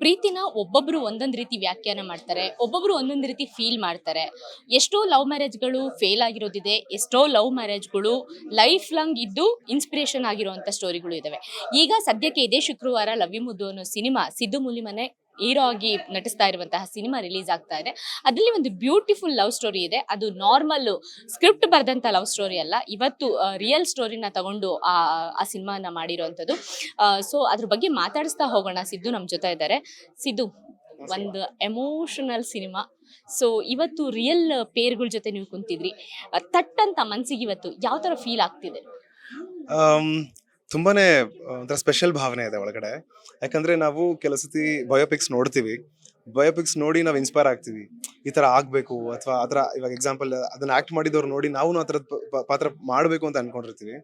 ಪ್ರೀತಿನ ಒಬ್ಬೊಬ್ರು ಒಂದೊಂದು ರೀತಿ ವ್ಯಾಖ್ಯಾನ ಮಾಡ್ತಾರೆ, ಒಬ್ಬೊಬ್ರು ಒಂದೊಂದು ರೀತಿ ಫೀಲ್ ಮಾಡ್ತಾರೆ. ಎಷ್ಟೋ ಲವ್ ಮ್ಯಾರೇಜ್ಗಳು ಫೇಲ್ ಆಗಿರೋದಿದೆ, ಎಷ್ಟೋ ಲವ್ ಮ್ಯಾರೇಜ್ಗಳು ಲೈಫ್ ಲಾಂಗ್ ಇದ್ದು ಇನ್ಸ್ಪಿರೇಷನ್ ಆಗಿರುವಂಥ ಸ್ಟೋರಿಗಳು ಇದ್ದಾವೆ. ಈಗ ಸದ್ಯಕ್ಕೆ ಇದೇ ಶುಕ್ರವಾರ ಲವ್ ಯು ಮುದ್ದು ಅನ್ನೋ ಸಿನಿಮಾ ಸಿದ್ದು ಮೂಲಿಮನೆ ಹೀರೋ ಆಗಿ ನಟಿಸ್ತಾ ಇರುವಂತಹ ಸಿನಿಮಾ ರಿಲೀಸ್ ಆಗ್ತಾ ಇದೆ. ಅದರಲ್ಲಿ ಒಂದು ಬ್ಯೂಟಿಫುಲ್ ಲವ್ ಸ್ಟೋರಿ ಇದೆ. ಅದು ನಾರ್ಮಲ್ ಸ್ಕ್ರಿಪ್ಟ್ ಬರೆದಂತ ಲವ್ ಸ್ಟೋರಿ ಅಲ್ಲ, ಇವತ್ತು ರಿಯಲ್ ಸ್ಟೋರಿನ ತಗೊಂಡು ಆ ಸಿನಿಮಾನ ಮಾಡಿರೋವಂಥದ್ದು. ಸೊ ಅದ್ರ ಬಗ್ಗೆ ಮಾತಾಡಿಸ್ತಾ ಹೋಗೋಣ. ಸಿದ್ದು ನಮ್ಮ ಜೊತೆ ಇದ್ದಾರೆ. ಸಿದ್ದು, ಒಂದು ಎಮೋಷನಲ್ ಸಿನಿಮಾ. ಸೊ ಇವತ್ತು ರಿಯಲ್ ಪೇರ್ಗಳ ಜೊತೆ ನೀವು ಕುಂತಿದ್ರಿ, ತಟ್ಟಂತ ಮನ್ಸಿಗೆ ಇವತ್ತು ಯಾವ ತರ ಫೀಲ್ ಆಗ್ತಿದೆ? ತುಂಬಾನೇ ಒಂಥರ ಸ್ಪೆಷಲ್ ಭಾವನೆ ಇದೆ ಒಳಗಡೆ. ಯಾಕಂದ್ರೆ ನಾವು ಕೆಲವು ಸತಿ ಬಯೋಪಿಕ್ಸ್ ನೋಡ್ತೀವಿ, ಬಯೋಪಿಕ್ಸ್ ನೋಡಿ ನಾವು ಇನ್ಸ್ಪೈರ್ ಆಗ್ತೀವಿ, ಈ ತರ ಆಗ್ಬೇಕು ಅಥವಾ ಆ ಥರ. ಇವಾಗ ಎಕ್ಸಾಂಪಲ್ ಅದನ್ನ ಆಕ್ಟ್ ಮಾಡಿದವ್ರು ನೋಡಿ ನಾವು ಆ ಥರದ ಪಾತ್ರ ಮಾಡಬೇಕು ಅಂತ ಅನ್ಕೊಂಡಿರ್ತೀವಿ.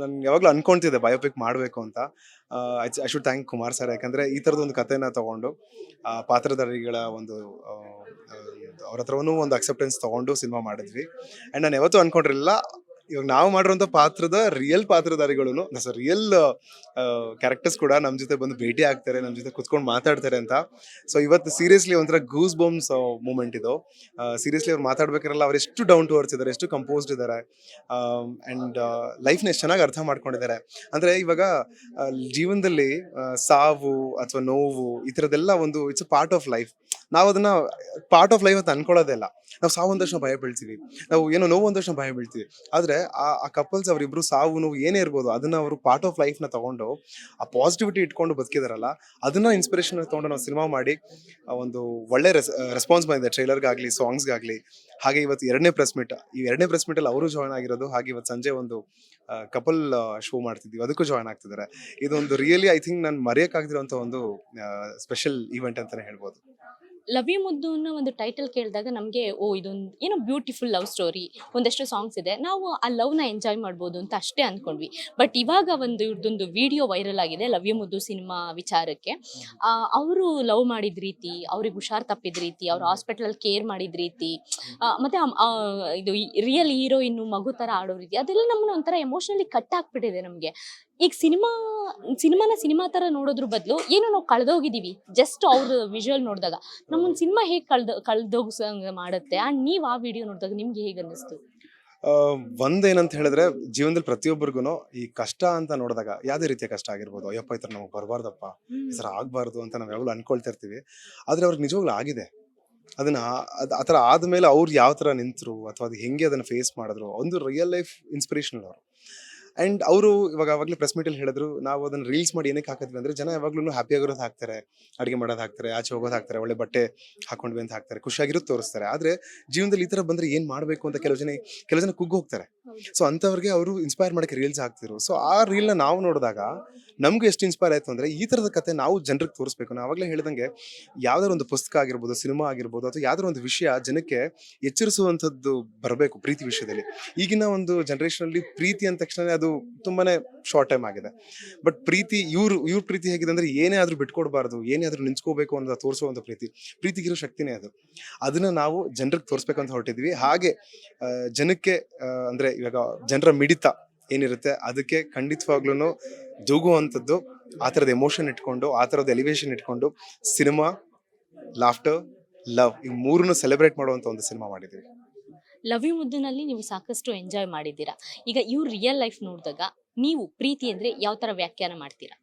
ನಾನು ಯಾವಾಗಲೂ ಅನ್ಕೊಂತಿದ್ದೆ ಬಯೋಪಿಕ್ ಮಾಡಬೇಕು ಅಂತ. I should thank Kumar sir, ಯಾಕಂದ್ರೆ ಈ ಥರದ ಒಂದು ಕಥೆನ ತಗೊಂಡು ಪಾತ್ರಧಾರಿಗಳ ಒಂದು ಅವ್ರ ಹತ್ರನೂ ಒಂದು ಅಕ್ಸೆಪ್ಟೆನ್ಸ್ ತಗೊಂಡು ಸಿನಿಮಾ ಮಾಡಿದ್ವಿ. ಅಂಡ್ ನಾನು ಯಾವತ್ತೂ ಅನ್ಕೊಂಡಿರಲಿಲ್ಲ ಇವಾಗ ನಾವು ಮಾಡಿರೋಂಥ ಪಾತ್ರದ ರಿಯಲ್ ಪಾತ್ರಧಾರಿಗಳು, ರಿಯಲ್ ಕ್ಯಾರೆಕ್ಟರ್ಸ್ ಕೂಡ ನಮ್ಮ ಜೊತೆ ಬಂದು ಭೇಟಿ ಆಗ್ತಾರೆ, ನಮ್ಮ ಜೊತೆ ಕುತ್ಕೊಂಡು ಮಾತಾಡ್ತಾರೆ ಅಂತ. ಸೊ ಇವತ್ತು ಸೀರಿಯಸ್ಲಿ ಒಂಥರ ಗೂಸ್ ಬಾಂಬ್ಸ್ ಮೂಮೆಂಟ್ ಇದು. ಸೀರಿಯಸ್ಲಿ ಅವ್ರು ಮಾತಾಡ್ಬೇಕಾರಲ್ಲ, ಅವ್ರು ಎಷ್ಟು ಡೌನ್ ಟು ಅರ್ತ್ ಇದ್ದಾರೆ, ಎಷ್ಟು ಕಂಪೋಸ್ಡ್ ಇದ್ದಾರೆ, ಆ್ಯಂಡ್ ಲೈಫ್ನ ಎಷ್ಟು ಚೆನ್ನಾಗಿ ಅರ್ಥ ಮಾಡ್ಕೊಂಡಿದ್ದಾರೆ. ಅಂದರೆ ಇವಾಗ ಜೀವನದಲ್ಲಿ ಸಾವು ಅಥವಾ ನೋವು ಈ ಥರದ್ದೆಲ್ಲ ಒಂದು it's a part of life. ನಾವು ಅದನ್ನ ಪಾರ್ಟ್ ಆಫ್ ಲೈಫ್ ಅಂತ ಅನ್ಕೊಳ್ಳೋದೇ ಇಲ್ಲ. ನಾವು ಸಾವು ಒಂದ್ ತಕ್ಷಣ ಭಯ ಬೀಳ್ತೀವಿ, ನಾವು ಏನೋ ನೋವು ಒಂದ್ ತಕ್ಷಣ ಭಯ ಬೀಳ್ತೀವಿ. ಆದ್ರೆ ಆ ಕಪಲ್ಸ್ ಅವರಿಬ್ರು ಸಾವು ನೋವು ಏನೇ ಇರ್ಬೋದು ಅದನ್ನ ಅವರು ಪಾರ್ಟ್ ಆಫ್ ಲೈಫ್ ನ ತಗೊಂಡು ಆ ಪಾಸಿಟಿವಿಟಿ ಇಟ್ಕೊಂಡು ಬದುಕಿದಾರಲ್ಲ, ಅದನ್ನ ಇನ್ಸ್ಪಿರೇಷನ್ ತಗೊಂಡು ನಾವು ಸಿನಿಮಾ ಮಾಡಿ ಒಂದು ಒಳ್ಳೆ ರೆಸ್ಪಾನ್ಸ್ ಬಂದಿದೆ, ಟ್ರೈಲರ್ಗಾಗ್ಲಿ ಸಾಂಗ್ಸ್ಗಾಗ್ಲಿ. ಹಾಗೆ ಇವತ್ತು ಎರಡನೇ ಪ್ರೆಸ್ ಮೀಟ್, ಈ ಎರಡನೇ ಪ್ರೆಸ್ ಮೀಟ್ ಅಲ್ಲಿ ಅವರು ಜಾಯ್ನ್ ಆಗಿರೋದು. ಹಾಗೆ ಇವತ್ತು ಸಂಜೆ ಒಂದು ಕಪಲ್ ಶೋ ಮಾಡ್ತಿದ್ವಿ, ಅದಕ್ಕೂ ಜಾಯ್ನ್ ಆಗ್ತಿದ್ದಾರೆ. ಇದೊಂದು ರಿಯಲಿ ಐ ಥಿಂಕ್ ನಾನು ಮರೆಯಕ್ಕಾಗದಿರುವಂತ ಒಂದು ಸ್ಪೆಷಲ್ ಈವೆಂಟ್ ಅಂತಾನೆ ಹೇಳ್ಬೋದು. ಲವ್ ಯು ಮುದ್ದು ಅನ್ನೋ ಒಂದು ಟೈಟಲ್ ಕೇಳಿದಾಗ ನಮಗೆ ಇದೊಂದು ಏನೋ ಬ್ಯೂಟಿಫುಲ್ ಲವ್ ಸ್ಟೋರಿ, ಒಂದಷ್ಟು ಸಾಂಗ್ಸ್ ಇದೆ, ನಾವು ಆ ಲವ್ನ ಎಂಜಾಯ್ ಮಾಡ್ಬೋದು ಅಂತ ಅಷ್ಟೇ ಅಂದ್ಕೊಂಡ್ವಿ. ಬಟ್ ಇವಾಗ ಇವ್ರದ್ದೊಂದು ವಿಡಿಯೋ ವೈರಲ್ ಆಗಿದೆ ಲವ್ ಯು ಮುದ್ದು ಸಿನಿಮಾ ವಿಚಾರಕ್ಕೆ. ಅವರು ಲವ್ ಮಾಡಿದ ರೀತಿ, ಅವ್ರಿಗೆ ಹುಷಾರ್ ತಪ್ಪಿದ ರೀತಿ, ಅವ್ರು ಹಾಸ್ಪಿಟಲಲ್ಲಿ ಕೇರ್ ಮಾಡಿದ ರೀತಿ, ಮತ್ತೆ ಇದು ರಿಯಲ್ ಹೀರೋಯಿನ್ ಮಗು ಥರ ಆಡೋ ರೀತಿ, ಅದೆಲ್ಲ ನಮ್ಮನ್ನ ಒಂಥರ ಎಮೋಷನಲಿ ಕಟ್ ಆಗ್ಬಿಟ್ಟಿದೆ ನಮಗೆ. ಈಗ ಸಿನಿಮಾ ಥರ ನೋಡೋದ್ರ ಬದಲು ಏನೋ ನಾವು ಕಳೆದೋಗಿದ್ದೀವಿ ಜಸ್ಟ್ ಅವ್ರ ವಿಜುವಲ್ ನೋಡಿದಾಗ. ನಮ್ಮೊಂದು ಸಿನಿಮಾ ಹೇಗೆ ಕಳೆದೋಗಿಸಂಗೆ ಮಾಡುತ್ತೆ. ಆ್ಯಂಡ್ ನೀವು ಆ ವಿಡಿಯೋ ನೋಡಿದಾಗ ನಿಮ್ಗೆ ಹೇಗೆ ಅನ್ನಿಸ್ತು? ಒಂದೇನಂತ ಹೇಳಿದ್ರೆ, ಜೀವನದಲ್ಲಿ ಪ್ರತಿಯೊಬ್ಬರಿಗೂ ಈ ಕಷ್ಟ ಅಂತ ನೋಡಿದಾಗ ಯಾವುದೇ ರೀತಿಯ ಕಷ್ಟ ಆಗಿರ್ಬೋದು, ಅಯ್ಯಪ್ಪ ಈ ಥರ ನಮಗೆ ಬರಬಾರ್ದಪ್ಪ, ಈ ಥರ ಆಗಬಾರ್ದು ಅಂತ ನಾವು ಯಾವಾಗಲೂ ಅನ್ಕೊಳ್ತಾ ಇರ್ತೀವಿ. ಆದರೆ ಅವ್ರಿಗೆ ನಿಜವಾಗ್ಲೂ ಆಗಿದೆ. ಅದನ್ನ ಆ ಥರ ಆದಮೇಲೆ ಅವ್ರು ಯಾವ ಥರ ನಿಂತರು ಅಥವಾ ಅದು ಹೆಂಗೆ ಅದನ್ನು ಫೇಸ್ ಮಾಡಿದ್ರು, ಒಂದು ರಿಯಲ್ ಲೈಫ್ ಇನ್ಸ್ಪಿರೇಷನಲ್ ಅವರು. ಆ್ಯಂಡ್ ಅವರು ಇವಾಗ ಆವಾಗಲೇ ಪ್ರೆಸ್ ಮೀಟಲ್ಲಿ ಹೇಳಿದ್ರು, ನಾವು ಅದನ್ನು ರೀಲ್ಸ್ ಮಾಡಿ ಏನಕ್ಕೆ ಹಾಕಿದ್ವಿ ಅಂದರೆ, ಜನ ಯಾವಾಗಲೂ ಹ್ಯಾಪಿ ಆಗಿರೋದು ಹಾಕ್ತಾರೆ, ಅಡುಗೆ ಮಾಡೋದು ಹಾಕ್ತಾರೆ, ಆಚೆ ಹೋಗೋದು ಹಾಕ್ತಾರೆ, ಒಳ್ಳೆ ಬಟ್ಟೆ ಹಾಕೊಂಡ್ವಿ ಅಂತ ಹಾಕ್ತಾರೆ, ಖುಷಿಯಾಗಿರೋದು ತೋರಿಸ್ತಾರೆ. ಆದರೆ ಜೀವನದಲ್ಲಿ ಈ ಥರ ಬಂದರೆ ಏನು ಮಾಡಬೇಕು ಅಂತ ಕೆಲವು ಜನ ಕುಗ್ಗಿ ಹೋಗ್ತಾರೆ. ಸೊ ಅಂಥವ್ರಿಗೆ ಅವರು ಇನ್ಸ್ಪೈರ್ ಮಾಡೋಕ್ಕೆ ರೀಲ್ಸ್ ಹಾಕ್ತಿರು. ಸೊ ಆ ರೀಲ್ನ ನಾವು ನೋಡಿದಾಗ ನಮ್ಗೆ ಎಷ್ಟು ಇನ್ಸ್ಪೈರ್ ಆಯಿತು ಅಂದರೆ, ಈ ಥರದ ಕತೆ ನಾವು ಜನರಿಗೆ ತೋರಿಸ್ಬೇಕು. ನಾವು ಆವಾಗಲೇ ಹೇಳಿದಂಗೆ ಯಾವ್ದಾದ್ರು ಒಂದು ಪುಸ್ತಕ ಆಗಿರ್ಬೋದು, ಸಿನಿಮಾ ಆಗಿರ್ಬೋದು, ಅಥವಾ ಯಾವ್ದಾದ್ರು ಒಂದು ವಿಷಯ ಜನಕ್ಕೆ ಎಚ್ಚರಿಸುವಂಥದ್ದು ಬರಬೇಕು ಪ್ರೀತಿ ವಿಷಯದಲ್ಲಿ. ಈಗಿನ ಒಂದು ಜನ್ರೇಷನಲ್ಲಿ ಪ್ರೀತಿ ಅಂದ ತಕ್ಷಣ ಅದು ತುಂಬಾನೇ ಶಾರ್ಟ್ ಟೈಮ್ ಆಗಿದೆ. ಬಟ್ ಪ್ರೀತಿ ಇವ್ರ ಪ್ರೀತಿ ಹೇಗಿದೆ ಅಂದರೆ, ಏನೇ ಆದರೂ ಬಿಟ್ಕೊಡ್ಬಾರ್ದು, ಏನೇ ಆದರೂ ನಿಂತ್ಕೋಬೇಕು ಅಂತ ತೋರಿಸುವಂಥ ಪ್ರೀತಿಗಿರೋ ಶಕ್ತಿನೇ ಅದು. ಅದನ್ನ ನಾವು ಜನರಿಗೆ ತೋರಿಸ್ಬೇಕು ಅಂತ ಹೊರಟಿದ್ವಿ. ಹಾಗೆ ಜನಕ್ಕೆ ಅಂದರೆ ಇವಾಗ ಜನರ ಮಿಡಿತ ಏನಿರುತ್ತೆ ಅದಕ್ಕೆ ಖಂಡಿತವಾಗ್ಲೂ ಜೋಗುವಂಥದ್ದು, ಆ ಥರದ ಎಮೋಷನ್ ಇಟ್ಕೊಂಡು, ಆ ಥರದ ಎಲಿವೇಶನ್ ಇಟ್ಕೊಂಡು ಸಿನಿಮಾ, ಲಾಫ್ಟರ್, ಲವ್ ಈ ಮೂರನ್ನು ಸೆಲೆಬ್ರೇಟ್ ಮಾಡುವಂಥ ಒಂದು ಸಿನಿಮಾ ಮಾಡಿದ್ದೀವಿ. ಲವ್ ಯು ಮುದ್ದುನಲ್ಲಿ ನೀವು ಸಾಕಷ್ಟು ಎಂಜಾಯ್ ಮಾಡಿದ್ದೀರಾ. ಈಗ ಇವ್ರ ರಿಯಲ್ ಲೈಫ್ ನೋಡಿದಾಗ ನೀವು ಪ್ರೀತಿ ಅಂದರೆ ಯಾವ ಥರ ವ್ಯಾಖ್ಯಾನ ಮಾಡ್ತೀರಾ?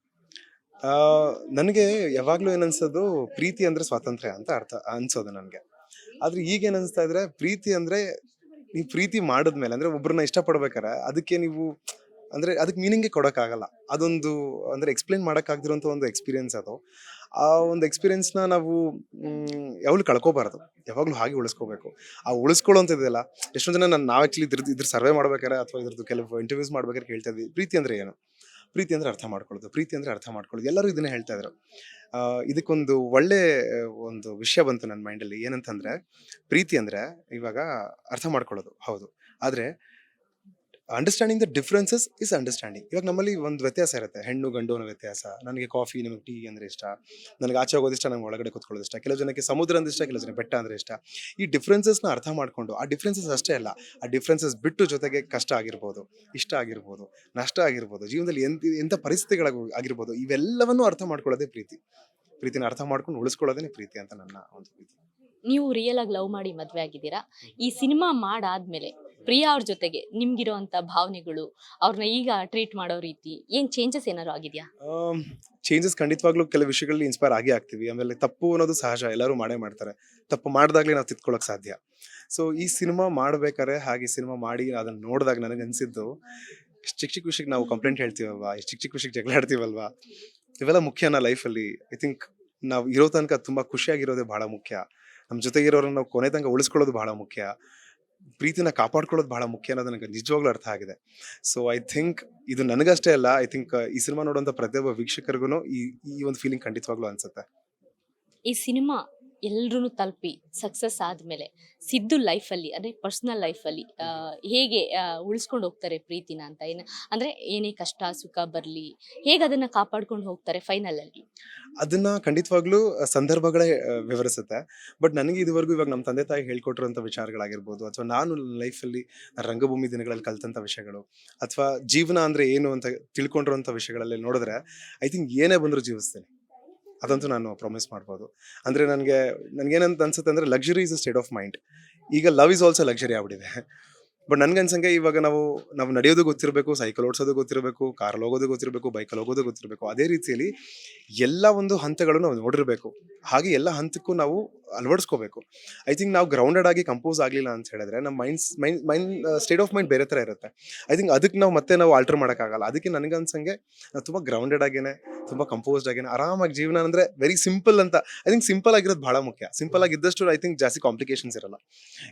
ನನಗೆ ಯಾವಾಗಲೂ ಏನನ್ಸೋದು, ಪ್ರೀತಿ ಅಂದರೆ ಸ್ವಾತಂತ್ರ್ಯ ಅಂತ ಅನ್ಸೋದು ನನಗೆ. ಆದರೆ ಈಗೇನು ಅನಿಸ್ತಾ ಇದ್ರೆ, ಪ್ರೀತಿ ಅಂದರೆ ನೀವು ಪ್ರೀತಿ ಮಾಡಿದ್ಮೇಲೆ, ಅಂದರೆ ಒಬ್ಬರನ್ನ ಇಷ್ಟಪಡ್ಬೇಕಾರೆ ಅದಕ್ಕೆ ನೀವು ಅಂದರೆ ಅದಕ್ಕೆ ಮೀನಿಂಗೇ ಕೊಡೋಕ್ಕಾಗಲ್ಲ. ಅದೊಂದು ಅಂದರೆ ಎಕ್ಸ್ಪ್ಲೇನ್ ಮಾಡೋಕ್ಕಾಗದಿರೋಂಥ ಒಂದು ಎಕ್ಸ್ಪೀರಿಯನ್ಸ್ ಅದು. ಆ ಒಂದು ಎಕ್ಸ್ಪೀರಿಯನ್ಸ್ನ ನಾವು ಯಾವಾಗಲೂ ಕಳ್ಕೊಬಾರ್ದು, ಯಾವಾಗಲೂ ಹಾಗೆ ಉಳಿಸ್ಕೋಬೇಕು. ಆ ಉಳಿಸ್ಕೊಳ್ಳೋಂಥದ್ದೆಲ್ಲ ಎಷ್ಟೊಂದು ಜನ ನಾವು ಆ್ಯಕ್ಚುಲಿ ಇದ್ರ ಸರ್ವೆ ಮಾಡ್ಬೇಕಾರೆ ಅಥವಾ ಇದ್ರದ್ದು ಕೆಲವು ಇಂಟರ್ವ್ಯೂಸ್ ಮಾಡ್ಬೇಕಾದ್ರೆ ಕೇಳ್ತಾ ಇದ್ವಿ, ಪ್ರೀತಿ ಅಂದರೆ ಏನು, ಪ್ರೀತಿ ಅಂದರೆ ಅರ್ಥ ಮಾಡ್ಕೊಳ್ಳೋದು, ಪ್ರೀತಿ ಅಂದರೆ ಅರ್ಥ ಮಾಡ್ಕೊಳ್ಳೋದು. ಎಲ್ಲರೂ ಇದನ್ನೇ ಹೇಳ್ತಾ ಇದ್ರು. ಇದಕ್ಕೊಂದು ಒಳ್ಳೆ ಒಂದು ವಿಷಯ ಬಂತು ನನ್ನ ಮೈಂಡಲ್ಲಿ. ಏನಂತಂದರೆ, ಪ್ರೀತಿ ಅಂದರೆ ಇವಾಗ ಅರ್ಥ ಮಾಡ್ಕೊಳ್ಳೋದು ಹೌದು, ಆದರೆ understanding the differences is understanding. ಇವಾಗ ನಮ್ಮಲ್ಲಿ ಒಂದು ವ್ಯತ್ಯಾಸ ಇರುತ್ತೆ, ಹೆಣ್ಣು ಗಂಡು ಅನ್ನೋ ವ್ಯತ್ಯಾಸ. ನನಗೆ ಕಾಫಿ, ನಿಮಗೆ ಟೀ ಅಂದರೆ ಇಷ್ಟ, ನನಗೆ ಆಚೆ ಹೋಗೋದು ಇಷ್ಟ, ನನಗೆ ಒಳಗಡೆ ಕೂತ್ಕೊಳ್ಳೋದು ಇಷ್ಟ, ಕೆಲವು ಜನಕ್ಕೆ ಸಮುದ್ರ ಅಂದ್ರೆ ಇಷ್ಟ, ಕೆಲವು ಜನಕ್ಕೆ ಬೆಟ್ಟ ಅಂದರೆ ಇಷ್ಟ. ಈ ಡಿಫ್ರೆನ್ಸಸ್ನ ಅರ್ಥ ಮಾಡಿಕೊಂಡು, ಆ ಡಿಫ್ರೆನ್ಸಸ್ ಅಷ್ಟೇ ಅಲ್ಲ, ಆ ಡಿಫ್ರೆನ್ಸಸ್ ಬಿಟ್ಟು ಜೊತೆಗೆ ಕಷ್ಟ ಆಗಿರ್ಬೋದು, ಇಷ್ಟ ಆಗಿರ್ಬೋದು, ನಷ್ಟ ಆಗಿರ್ಬೋದು, ಜೀವನದಲ್ಲಿ ಎಂಥ ಪರಿಸ್ಥಿತಿಗಳಾಗಿರ್ಬೋದು, ಇವೆಲ್ಲವನ್ನೂ ಅರ್ಥ ಮಾಡ್ಕೊಳ್ಳೋದೇ ಪ್ರೀತಿ. ಪ್ರೀತಿನ ಅರ್ಥ ಮಾಡ್ಕೊಂಡು ಉಳಿಸ್ಕೊಳ್ಳೋದೇ ಪ್ರೀತಿ ಅಂತ ನನ್ನ ಒಂದು ಪ್ರೀತಿ. ನೀವು ರಿಯಲ್ ಆಗಿ ಲವ್ ಮಾಡಿ ಮದ್ವೆ ಆಗಿದ್ದೀರಾ. ಈ ಸಿನಿಮಾ ಮಾಡಾದ್ಮೇಲೆ ಪ್ರಿಯಾ ಅವ್ರ ಜೊತೆಗೆ ನಿಮ್ಗಿರೋಂಥ ಭಾವನೆಗಳು, ಅವ್ರನ್ನ ಈಗ ಟ್ರೀಟ್ ಮಾಡೋ ರೀತಿ ಏನ್ ಚೇಂಜಸ್ ಏನಾದ್ರು ಆಗಿದ್ಯಾ? ಚೇಂಜಸ್ ಖಂಡಿತವಾಗ್ಲೂ ಕೆಲವು ವಿಷಯಗಳಲ್ಲಿ ಇನ್ಸ್ಪೈರ್ ಆಗಿ ಆಗ್ತೀವಿ. ಆಮೇಲೆ ತಪ್ಪು ಅನ್ನೋದು ಸಹಜ, ಎಲ್ಲರೂ ಮಾಡೇ ಮಾಡ್ತಾರೆ. ತಪ್ಪು ಮಾಡಿದಾಗಲೇ ನಾವು ತಿದ್ಕೊಳ್ಳೋಕೆ ಸಾಧ್ಯ. ಸೊ ಈ ಸಿನಿಮಾ ಮಾಡ್ಬೇಕಾದ್ರೆ ಹಾಗೆ ಸಿನಿಮಾ ಮಾಡಿ ಅದನ್ನ ನೋಡಿದಾಗ ನನಗೆ ಅನ್ಸಿದ್ದು, ಇಷ್ಟು ಚಿಕ್ಕ ಚಿಕ್ಕ ವಿಷಯಕ್ಕೆ ನಾವು ಕಂಪ್ಲೇಂಟ್ ಹೇಳ್ತೀವಲ್ವಾ, ಇಷ್ಟು ಚಿಕ್ಕ ಚಿಕ್ಕ ವಿಷಯಕ್ಕೆ ಜಗಳ ಆಡ್ತೀವಲ್ವಾ, ಇವೆಲ್ಲ ಮುಖ್ಯನಾ ಲೈಫಲ್ಲಿ? ಐ ಥಿಂಕ್ ನಾವು ಇರೋ ತನಕ ತುಂಬಾ ಖುಷಿಯಾಗಿರೋದೇ ಬಹಳ ಮುಖ್ಯ. ನಮ್ಮ ಜೊತೆಗಿರೋರನ್ನ ನಾವು ಕೊನೆ ತನಕ ಉಳಿಸ್ಕೊಳ್ಳೋದು ಬಹಳ ಮುಖ್ಯ. ಪ್ರೀತಿನ ಕಾಪಾಡ್ಕೊಳ್ಳೋದು ಬಹಳ ಮುಖ್ಯ ಅನ್ನೋದು ನನಗೆ ನಿಜವಾಗ್ಲೂ ಅರ್ಥ ಆಗಿದೆ. ಸೊ ಐ ಥಿಂಕ್ ಇದು ನನಗಷ್ಟೇ ಅಲ್ಲ, ಐ ಥಿಂಕ್ ಈ ಸಿನಿಮಾ ನೋಡುವಂಥ ಪ್ರತಿಯೊಬ್ಬ ವೀಕ್ಷಕರಿಗೂ ಈ ಈ ಒಂದು ಫೀಲಿಂಗ್ ಖಂಡಿತವಾಗ್ಲೂ ಅನ್ಸುತ್ತೆ. ಈ ಸಿನಿಮಾ ಎಲ್ರೂ ತಲುಪಿ ಸಕ್ಸಸ್ ಆದ್ಮೇಲೆ ಸಿದ್ದು ಲೈಫಲ್ಲಿ ಅಂದ್ರೆ ಪರ್ಸನಲ್ ಲೈಫಲ್ಲಿ ಹೇಗೆ ಉಳಿಸ್ಕೊಂಡು ಹೋಗ್ತಾರೆ ಪ್ರೀತಿನ ಅಂತ ಅಂದ್ರೆ ಏನೇ ಕಷ್ಟ ಸುಖ ಬರ್ಲಿ ಹೇಗೆ ಅದನ್ನ ಕಾಪಾಡ್ಕೊಂಡು ಹೋಗ್ತಾರೆ ಫೈನಲ್ ಅಲ್ಲಿ? ಅದನ್ನ ಖಂಡಿತವಾಗ್ಲೂ ಸಂದರ್ಭಗಳೇ ವಿವರಿಸುತ್ತೆ. ಬಟ್ ನನಗೆ ಇದುವರೆಗೂ ಇವಾಗ ನಮ್ಮ ತಂದೆ ತಾಯಿ ಹೇಳ್ಕೊಟ್ಟಿರುವಂಥ ವಿಚಾರಗಳಾಗಿರ್ಬೋದು, ಅಥವಾ ನಾನು ಲೈಫಲ್ಲಿ ರಂಗಭೂಮಿ ದಿನಗಳಲ್ಲಿ ಕಲ್ತಂಥ ವಿಷಯಗಳು, ಅಥವಾ ಜೀವನ ಅಂದ್ರೆ ಏನು ಅಂತ ತಿಳ್ಕೊಂಡಿರುವಂಥ ವಿಷಯಗಳಲ್ಲಿ ನೋಡಿದ್ರೆ ಐ ಥಿಂಕ್ ಏನೇ ಬಂದರೂ ಜೀವಿಸ್ತೀನಿ. ಅದಂತೂ ನಾನು ಪ್ರಾಮಿಸ್ ಮಾಡ್ಬೋದು. ಅಂದರೆ ನನಗೇನಂತ ಅನ್ಸುತ್ತೆ ಅಂದರೆ, luxury is a state of mind. ಈಗ ಲವ್ ಇಸ್ ಆಲ್ಸೋ ಲಕ್ಸುರಿ ಆಗ್ಬಿಟ್ಟಿದೆ. ಬಟ್ ನನ್ಗನ್ಸಂಗೆ ಇವಾಗ ನಾವು ನಡೆಯೋದು ಗೊತ್ತಿರಬೇಕು, ಸೈಕಲ್ ಓಡಿಸೋದು ಗೊತ್ತಿರಬೇಕು, ಕಾರಲ್ಲಿ ಹೋಗೋದು ಗೊತ್ತಿರಬೇಕು, ಬೈಕಲ್ಲಿ ಹೋಗೋದು ಗೊತ್ತಿರಬೇಕು. ಅದೇ ರೀತಿಯಲ್ಲಿ ಎಲ್ಲ ಒಂದು ಹಂತಗಳು ನಾವು ನೋಡಿರಬೇಕು. ಹಾಗೆ ಎಲ್ಲ ಹಂತಕ್ಕೂ ನಾವು ಅಳವಡಿಸ್ಕೋಬೇಕು. ಐ ಥಿಂಕ್ ನಾವು ಗ್ರೌಂಡೆಡ್ ಆಗಿ ಕಂಪೋಸ್ ಆಗಲಿಲ್ಲ ಅಂತ ಹೇಳಿದ್ರೆ ನಮ್ಮ ಮೈಂಡ್ ಸ್ಟೇಟ್ ಆಫ್ ಮೈಂಡ್ ಬೇರೆ ಥರ ಇರುತ್ತೆ. ಐ ಥಿಂಕ್ ಅದಕ್ಕೆ ನಾವು ಆಲ್ಟರ್ ಮಾಡೋಕ್ಕಾಗಲ್ಲ. ಅದಕ್ಕೆ ನನಗನ್ಸಂಗೆ ನಾವು ತುಂಬ ಗ್ರೌಂಡೆಡ್ ಆಗೇನೆ, ತುಂಬ ಕಂಪೋಸ್ಡ್ ಆಗೇನೆ ಆರಾಮಾಗಿ ಜೀವನ ಅಂದರೆ ವೆರಿ ಸಿಂಪಲ್ ಅಂತ. ಐ ಥಿಂಕ್ ಸಿಂಪಲ್ ಆಗಿರೋದು ಬಹಳ ಮುಖ್ಯ. ಸಿಂಪಲ್ ಆಗಿದ್ದಷ್ಟು ಐ ಥಿಂಕ್ ಜಾಸ್ತಿ ಕಾಂಪ್ಲಿಕೇಶನ್ಸ್ ಇರಲ್ಲ,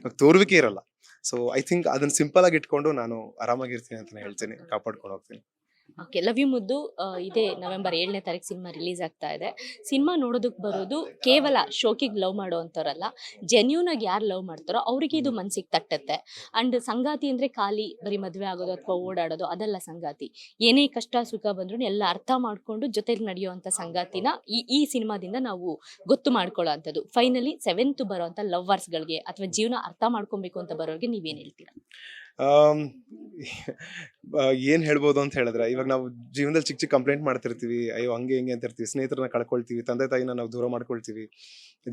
ಇವಾಗ ತೋರುವಿಕೆ ಇರಲ್ಲ. ಸೊ ಐ ಥಿಂಕ್ ಅದನ್ನ ಸಿಂಪಲ್ ಆಗಿ ಇಟ್ಕೊಂಡು ನಾನು ಆರಾಮಾಗಿರ್ತೀನಿ ಅಂತ ಹೇಳ್ತೀನಿ, ಕಾಪಾಡ್ಕೊಂಡು ಹೋಗ್ತೀನಿ. ಓಕೆ, ಲವ್ ಯು ಮುದ್ದು ಇದೇ ನವೆಂಬರ್ 7ನೇ ತಾರೀಕು ಸಿನಿಮಾ ರಿಲೀಸ್ ಆಗ್ತಾ ಇದೆ. ಸಿನಿಮಾ ನೋಡೋದಕ್ಕೆ ಬರೋದು ಕೇವಲ ಶೋಕಿಗೆ ಲವ್ ಮಾಡೋ ಅಂಥವ್ರಲ್ಲ, ಜೆನ್ಯೂನ್ ಆಗಿ ಯಾರು ಲವ್ ಮಾಡ್ತಾರೋ ಅವರಿಗೆ ಇದು ಮನ್ಸಿಗೆ ತಟ್ಟತ್ತೆ. ಅಂಡ್ ಸಂಗಾತಿ ಅಂದ್ರೆ ಖಾಲಿ ಬರೀ ಮದುವೆ ಆಗೋದು ಅಥವಾ ಓಡಾಡೋದು ಅದಲ್ಲ ಸಂಗಾತಿ. ಏನೇ ಕಷ್ಟ ಸುಖ ಬಂದ್ರು ಎಲ್ಲ ಅರ್ಥ ಮಾಡ್ಕೊಂಡು ಜೊತೆಲಿ ನಡೆಯುವಂಥ ಸಂಗಾತಿನ ಈ ಸಿನಿಮಾದಿಂದ ನಾವು ಗೊತ್ತು ಮಾಡ್ಕೊಳ್ಳೋ ಅಂಥದ್ದು. ಫೈನಲಿ 7th ಬರೋಂಥ ಲವ್ವರ್ಸ್ಗಳಿಗೆ ಅಥವಾ ಜೀವನ ಅರ್ಥ ಮಾಡ್ಕೊಬೇಕು ಅಂತ ಬರೋರಿಗೆ ನೀವೇನು ಹೇಳ್ತೀರಾ? ಏನ್ ಹೇಳ್ಬೋದು ಅಂತ ಹೇಳಿದ್ರೆ, ಇವಾಗ ನಾವು ಜೀವನದಲ್ಲಿ ಚಿಕ್ಕ ಚಿಕ್ಕ ಕಂಪ್ಲೇಂಟ್ ಮಾಡ್ತಿರ್ತೀವಿ, ಅಯ್ಯೋ ಹಂಗೆ ಹಿಂಗೆ ಅಂತ ಇರ್ತೀವಿ, ಸ್ನೇಹಿತರನ್ನ ಕಳ್ಕೊಳ್ತೀವಿ, ತಂದೆ ತಾಯಿನ ನಾವು ದೂರ ಮಾಡ್ಕೊಳ್ತೀವಿ,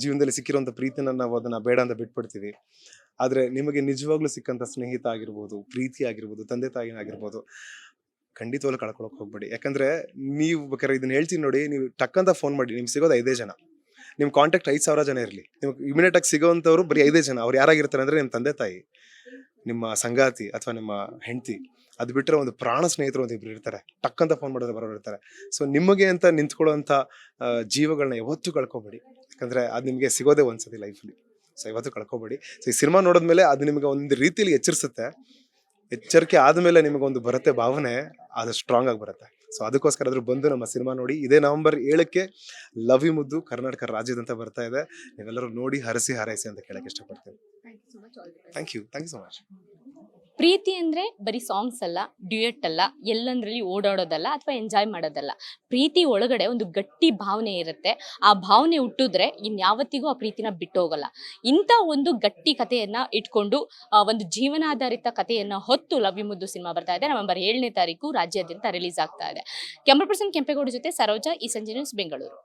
ಜೀವನದಲ್ಲಿ ಸಿಕ್ಕಿರುವಂಥ ಪ್ರೀತಿನ ನಾವು ಅದನ್ನ ಬೇಡ ಅಂತ ಬಿಟ್ಬಿಡ್ತೀವಿ. ಆದ್ರೆ ನಿಮಗೆ ನಿಜವಾಗ್ಲೂ ಸಿಕ್ಕಂಥ ಸ್ನೇಹಿತ ಆಗಿರ್ಬೋದು, ಪ್ರೀತಿ ಆಗಿರ್ಬೋದು, ತಂದೆ ತಾಯಿನ ಆಗಿರ್ಬೋದು, ಖಂಡಿತವಾಗ್ಲೂ ಕಳ್ಕೊಳಕ್ ಹೋಗ್ಬೇಡಿ. ಯಾಕಂದ್ರೆ ನೀವು ಬೇಕಾದ್ರೆ ಇದನ್ನ ಹೇಳ್ತೀನಿ ನೋಡಿ, ನೀವು ಟಕ್ಕಂತ ಫೋನ್ ಮಾಡಿ, ನಿಮ್ಗೆ ಸಿಗೋದು 5 ಜನ, ನಿಮ್ ಕಾಂಟ್ಯಾಕ್ಟ್ 5,000 ಜನ ಇರಲಿ, ನಿಮ್ಗೆ ಇಮಿಡಿಯೇಟ್ ಆಗಿ ಸಿಗೋವಂಥವ್ರು ಬರೀ 5 ಜನ. ಅವ್ರು ಯಾರಾಗಿರ್ತಾರೆ ಅಂದ್ರೆ ನಿಮ್ಮ ತಂದೆ ತಾಯಿ, ನಿಮ್ಮ ಸಂಗಾತಿ ಅಥವಾ ನಿಮ್ಮ ಹೆಂಡತಿ. ಅದು ಬಿಟ್ಟರೆ ಒಂದು ಪ್ರಾಣ ಸ್ನೇಹಿತರು ಒಂದು ಇಬ್ರು ಇರ್ತಾರೆ, ಟಕ್ಕಂತ ಫೋನ್ ಮಾಡಿದ್ರೆ ಬರೋರು ಇರ್ತಾರೆ. ಸೊ ನಿಮಗೆ ಅಂತ ನಿಂತ್ಕೊಳ್ಳೋಂಥ ಜೀವಗಳನ್ನ ಯಾವತ್ತೂ ಕಳ್ಕೊಬೇಡಿ. ಯಾಕಂದ್ರೆ ಅದು ನಿಮಗೆ ಸಿಗೋದೇ ಒಂದ್ಸತಿ ಲೈಫಲ್ಲಿ. ಸೊ ಯಾವತ್ತೂ ಕಳ್ಕೊಬೇಡಿ. ಸೊ ಈ ಸಿನಿಮಾ ನೋಡಿದ್ಮೇಲೆ ಅದು ನಿಮಗೆ ಒಂದು ರೀತಿಯಲ್ಲಿ ಎಚ್ಚರಿಸುತ್ತೆ. ಎಚ್ಚರಿಕೆ ಆದಮೇಲೆ ನಿಮಗೊಂದು ಬರುತ್ತೆ ಭಾವನೆ, ಅದು ಸ್ಟ್ರಾಂಗ್ ಆಗಿ ಬರುತ್ತೆ. ಸೊ ಅದಕ್ಕೋಸ್ಕರ ಆದ್ರೂ ಬಂದು ನಮ್ಮ ಸಿನಿಮಾ ನೋಡಿ. ಇದೇ ನವೆಂಬರ್ 7ಕ್ಕೆ ಲವ್ ಯು ಮುದ್ದು ಕರ್ನಾಟಕ ರಾಜ್ಯದಂತ ಬರ್ತಾ ಇದೆ. ನೀವೆಲ್ಲರೂ ನೋಡಿ ಹರಸಿ ಹಾರೈಸಿ ಅಂತ ಕೇಳಕ್ಕೆ ಇಷ್ಟಪಡ್ತೀನಿ. Thank you so much. ಪ್ರೀತಿ ಅಂದ್ರೆ ಬರೀ ಸಾಂಗ್ಸ್ ಅಲ್ಲ, ಡ್ಯೂಯೆಟ್ ಅಲ್ಲ, ಎಲ್ಲಂದ್ರಲ್ಲಿ ಓಡಾಡೋದಲ್ಲ ಅಥವಾ ಎಂಜಾಯ್ ಮಾಡೋದಲ್ಲ. ಪ್ರೀತಿ ಒಳಗಡೆ ಒಂದು ಗಟ್ಟಿ ಭಾವನೆ ಇರುತ್ತೆ. ಆ ಭಾವನೆ ಹುಟ್ಟಿದ್ರೆ ಇನ್ಯಾವತ್ತಿಗೂ ಆ ಪ್ರೀತಿನ ಬಿಟ್ಟು ಹೋಗಲ್ಲ. ಇಂಥ ಒಂದು ಗಟ್ಟಿ ಕಥೆಯನ್ನ ಇಟ್ಕೊಂಡು ಒಂದು ಜೀವನಾಧಾರಿತ ಕಥೆಯನ್ನ ಹೊತ್ತು ಲವ್ ಯು ಮುದ್ದು ಸಿನಿಮಾ ಬರ್ತಾ ಇದೆ. ನವೆಂಬರ್ 7ನೇ ತಾರೀಕು ರಾಜ್ಯಾದ್ಯಂತ ರಿಲೀಸ್ ಆಗ್ತಾ ಇದೆ. ಕ್ಯಾಮ್ರಾ ಪರ್ಸನ್ ಕೆಂಪೇಗೌಡ ಜೊತೆ ಸರೋಜಾ, ಈ ಸಂಜೆ ನ್ಯೂಸ್, ಬೆಂಗಳೂರು.